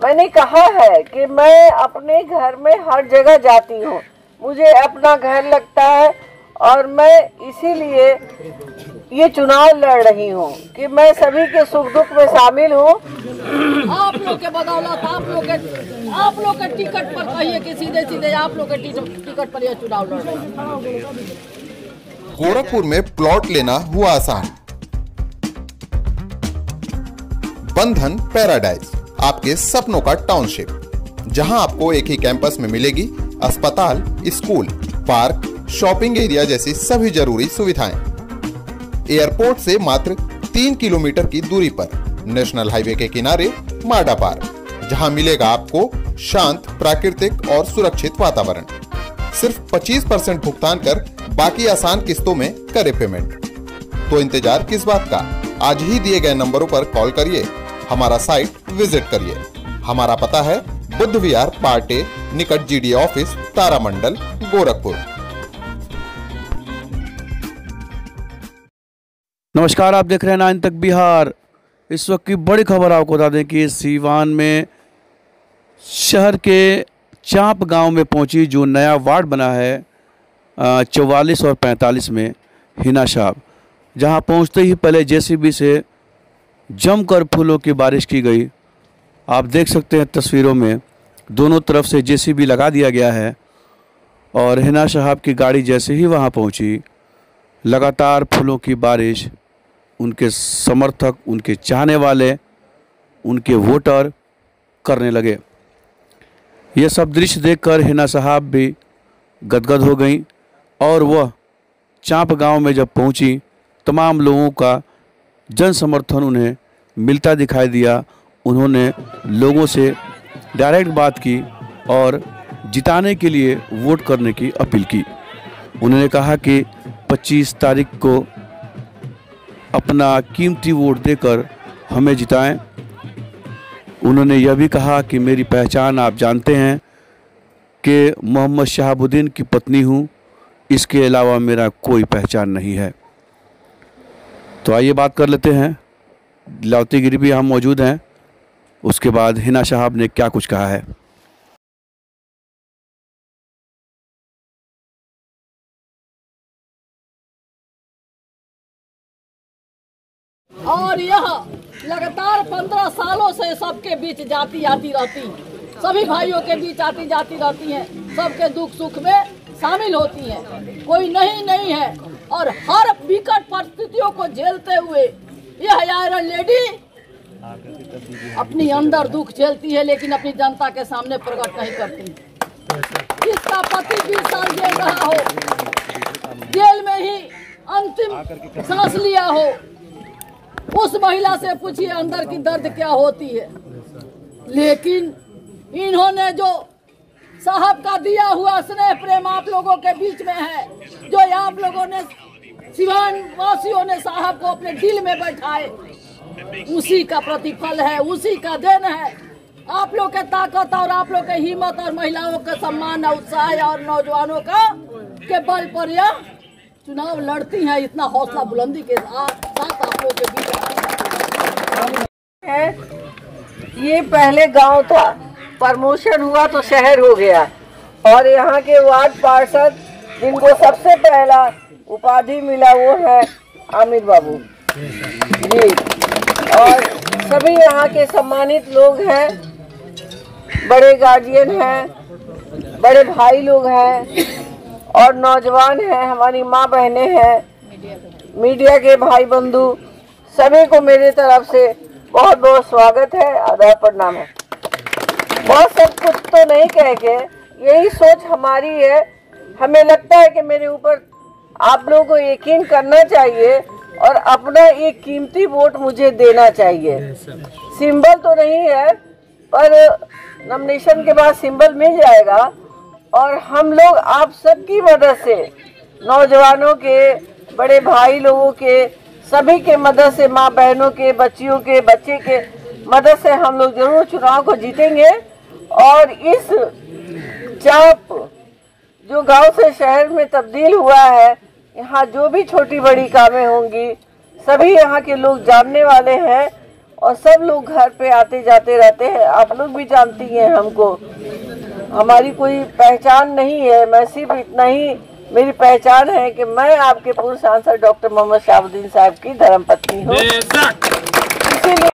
मैंने कहा है कि मैं अपने घर में हर जगह जाती हूँ, मुझे अपना घर लगता है और मैं इसीलिए ये चुनाव लड़ रही हूँ कि मैं सभी के सुख दुख में शामिल हूँ। आप लोग के बदौलत आप लोग के टिकट पर कहिए कि सीधे सीधे आप लोग के टिकट पर यह चुनाव लड़ रहे हैं। गोरखपुर में प्लॉट लेना हुआ आसान। बंधन पैराडाइज, आपके सपनों का टाउनशिप, जहां आपको एक ही कैंपस में मिलेगी अस्पताल, स्कूल, पार्क, शॉपिंग एरिया जैसी सभी जरूरी सुविधाएं। एयरपोर्ट से मात्र 3 किलोमीटर की दूरी पर नेशनल हाईवे के किनारे माडा पार्क, जहां मिलेगा आपको शांत, प्राकृतिक और सुरक्षित वातावरण। सिर्फ 25% भुगतान कर बाकी आसान किस्तों में करे पेमेंट। तो इंतजार किस बात का? आज ही दिए गए नंबरों पर कॉल करिए, हमारा साइट विजिट करिए। हमारा पता है बुद्ध विहार पार्टे निकट जीडीए ऑफिस, तारामंडल, गोरखपुर। नमस्कार, आप देख रहे हैं 9 तक बिहार। इस वक्त की बड़ी खबर आपको बता दें कि सीवान में शहर के चांप गांव में पहुंची जो नया वार्ड बना है 44 और 45 में हिना साहब, जहां पहुंचते ही पहले जेसीबी से जमकर फूलों की बारिश की गई। आप देख सकते हैं तस्वीरों में दोनों तरफ से जेसीबी लगा दिया गया है और हिना साहब की गाड़ी जैसे ही वहां पहुंची, लगातार फूलों की बारिश उनके समर्थक, उनके चाहने वाले, उनके वोटर करने लगे। यह सब दृश्य देखकर हिना साहब भी गदगद हो गई और वह चांप गांव में जब पहुंची, तमाम लोगों का जन समर्थन उन्हें मिलता दिखाई दिया। उन्होंने लोगों से डायरेक्ट बात की और जिताने के लिए वोट करने की अपील की। उन्होंने कहा कि 25 तारीख को अपना कीमती वोट देकर हमें जिताएं। उन्होंने यह भी कहा कि मेरी पहचान आप जानते हैं कि मोहम्मद शहाबुद्दीन की पत्नी हूं, इसके अलावा मेरा कोई पहचान नहीं है। तो आइए बात कर लेते हैं, लावती गिरी भी हम मौजूद हैं। उसके बाद हिना साहब ने क्या कुछ कहा है। और यह लगातार 15 सालों से सबके बीच जाती आती रहती, सभी भाइयों के बीच आती जाती रहती हैं, सबके दुख सुख में शामिल होती हैं। कोई नहीं है और हर विकट परिस्थितियों को झेलते हुए यह आयरन लेडी अपनी अंदर दुख झेलती है, लेकिन अपनी जनता के सामने प्रकट नहीं करती। इसका पति 20 साल जेल रहा हो, जेल में ही अंतिम सांस लिया हो, उस महिला से पूछिए अंदर की दर्द क्या होती है। लेकिन इन्होंने जो साहब का दिया हुआ स्नेह प्रेम आप लोगों के बीच में है, जो आप लोगों ने सिवान वासियों ने साहब को अपने दिल में बैठाए, उसी का प्रतिफल है, उसी का देन है। आप लोग के ताकत और आप लोग के हिम्मत और महिलाओं के सम्मान और उत्साह और नौजवानों का के बल पर यह चुनाव लड़ती हैं। इतना हौसला बुलंदी के साथ आप लोग के बीच है। ये पहले गांव था, प्रमोशन हुआ तो शहर हो गया और यहाँ के वार्ड पार्षद जिनको सबसे पहला उपाधि मिला वो है आमिर बाबू जी, और सभी यहाँ के सम्मानित लोग हैं, बड़े गार्जियन हैं, बड़े भाई लोग हैं और नौजवान हैं, हमारी माँ बहनें हैं, मीडिया के भाई बंधु, सभी को मेरी तरफ से बहुत बहुत स्वागत है, आदाब प्रणाम है। बहुत सब कुछ तो नहीं कह के यही सोच हमारी है, हमें लगता है कि मेरे ऊपर आप लोगों को यकीन करना चाहिए और अपना एक कीमती वोट मुझे देना चाहिए। सिंबल तो नहीं है पर नॉमिनेशन के बाद सिंबल मिल जाएगा और हम लोग आप सबकी मदद से, नौजवानों के, बड़े भाई लोगों के, सभी के मदद से, माँ बहनों के, बच्चियों के, बच्चे के मदद से हम लोग जरूर चुनाव को जीतेंगे। और इस चाप जो गांव से शहर में तब्दील हुआ है, यहाँ जो भी छोटी बड़ी कामें होंगी सभी यहाँ के लोग जानने वाले हैं और सब लोग घर पे आते जाते रहते हैं। आप लोग भी जानती हैं हमको, हमारी कोई पहचान नहीं है। मैं सिर्फ इतना ही मेरी पहचान है कि मैं आपके पूर्व सांसद डॉक्टर मोहम्मद शहाबुद्दीन साहब की धर्मपत्नी हूँ। इसीलिए